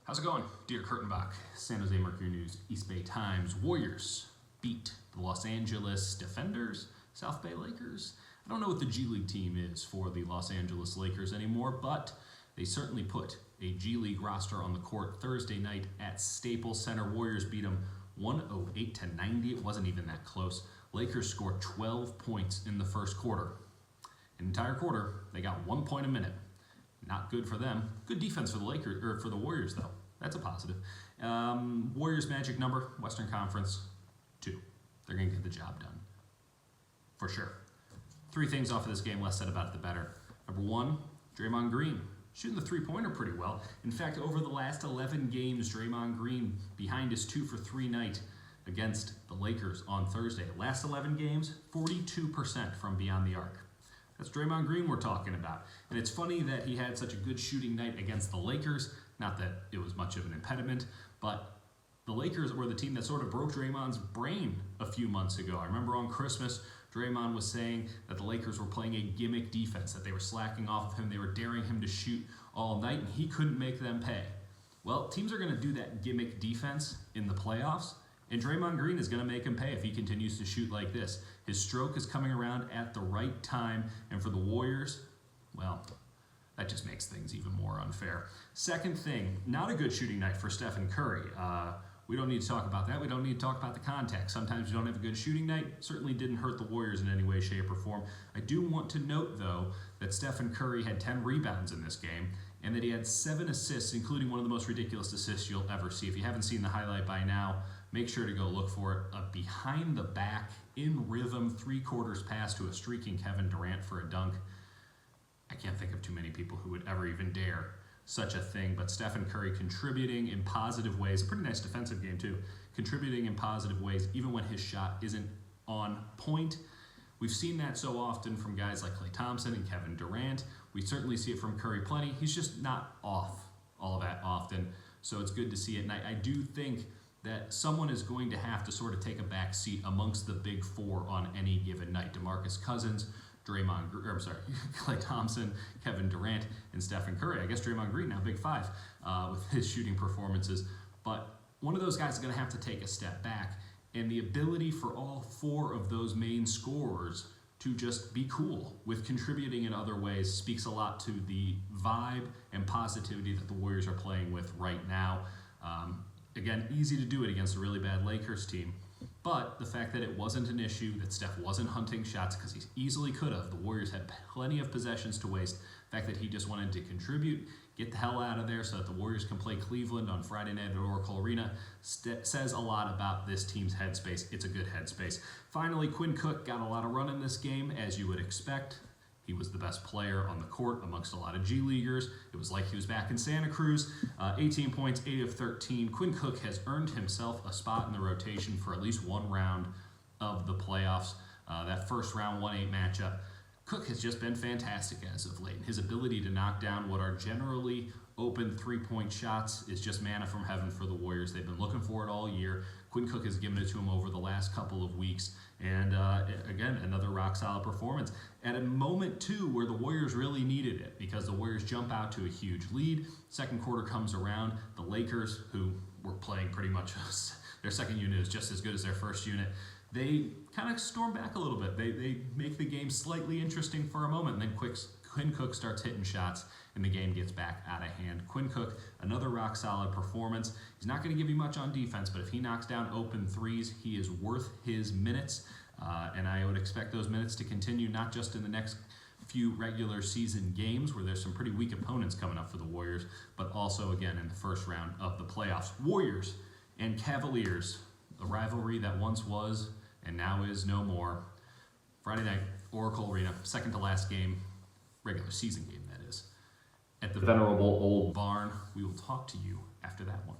How's it going? Dieter Kurtenbach, San Jose Mercury News, EastBayTimes. Warriors beat the Los Angeles Defenders, South Bay Lakers. I don't know what the G League team is for the Los Angeles Lakers anymore, but they certainly put a G League roster on the court Thursday night at Staples Center. Warriors beat them 108-90. It wasn't even that close. Lakers scored 12 points in the first quarter. An entire quarter, they got 1 point a minute. Not good for them. Good defense for the Lakers, or for the Warriors, though. That's a positive. Warriors' magic number, Western Conference, 2. They're going to get the job done. For sure. 3 things off of this game, less said about it, the better. Number 1, Draymond Green. Shooting the three-pointer pretty well. In fact, over the last 11 games, Draymond Green behind his 2-for-3 night against the Lakers on Thursday. Last 11 games, 42% from beyond the arc. That's Draymond Green we're talking about. And it's funny that he had such a good shooting night against the Lakers. Not that it was much of an impediment, but the Lakers were the team that sort of broke Draymond's brain a few months ago. I remember on Christmas, Draymond was saying that the Lakers were playing a gimmick defense, that they were slacking off of him, they were daring him to shoot all night, and he couldn't make them pay. Well, teams are going to do that gimmick defense in the playoffs, and Draymond Green is going to make him pay if he continues to shoot like this. His stroke is coming around at the right time, and for the Warriors, well, that just makes things even more unfair. Second thing, not a good shooting night for Stephen Curry. We don't need to talk about that. We don't need to talk about the context. Sometimes you don't have a good shooting night. Certainly didn't hurt the Warriors in any way, shape, or form. I do want to note, though, that Stephen Curry had 10 rebounds in this game, and that he had 7 assists, including one of the most ridiculous assists you'll ever see. If you haven't seen the highlight by now, make sure to go look for it. A behind-the-back, in-rhythm, 3/4 pass to a streaking Kevin Durant for a dunk. I can't think of too many people who would ever even dare such a thing, but Stephen Curry contributing in positive ways. A pretty nice defensive game, too. Contributing in positive ways, even when his shot isn't on point. We've seen that so often from guys like Klay Thompson and Kevin Durant. We certainly see it from Curry plenty. He's just not off all that often, so it's good to see it. And I do think that someone is going to have to sort of take a back seat amongst the big 4 on any given night. DeMarcus Cousins, Klay Thompson, Kevin Durant, and Stephen Curry. I guess Draymond Green now big 5 with his shooting performances. But one of those guys is going to have to take a step back. And the ability for all 4 of those main scorers to just be cool with contributing in other ways speaks a lot to the vibe and positivity that the Warriors are playing with right now. Again, easy to do it against a really bad Lakers team. But the fact that it wasn't an issue, that Steph wasn't hunting shots because he easily could have. The Warriors had plenty of possessions to waste. The fact that he just wanted to contribute, get the hell out of there so that the Warriors can play Cleveland on Friday night at Oracle Arena says a lot about this team's headspace. It's a good headspace. Finally, Quinn Cook got a lot of run in this game, as you would expect. He was the best player on the court amongst a lot of G Leaguers. It was like he was back in Santa Cruz. 18 points, 8 of 13. Quinn Cook has earned himself a spot in the rotation for at least one round of the playoffs. That first round 1-8 matchup. Cook has just been fantastic as of late. His ability to knock down what are generally open 3-point shots is just manna from heaven for the Warriors. They've been looking for it all year. Quinn Cook has given it to him over the last couple of weeks. And again, another rock-solid performance. At a moment, too, where the Warriors really needed it because the Warriors jump out to a huge lead. Second quarter comes around. The Lakers, who were playing pretty much their second unit is just as good as their first unit, they kind of storm back a little bit. They make the game slightly interesting for a moment, and then Quinn Cook starts hitting shots, and the game gets back out of hand. Quinn Cook, another rock-solid performance. He's not going to give you much on defense, but if he knocks down open threes, he is worth his minutes, and I would expect those minutes to continue not just in the next few regular season games where there's some pretty weak opponents coming up for the Warriors, but also, again, in the first round of the playoffs. Warriors and Cavaliers, the rivalry that once was and now is no more. Friday night, Oracle Arena, second to last game, regular season game that is, at the venerable old barn. We will talk to you after that one.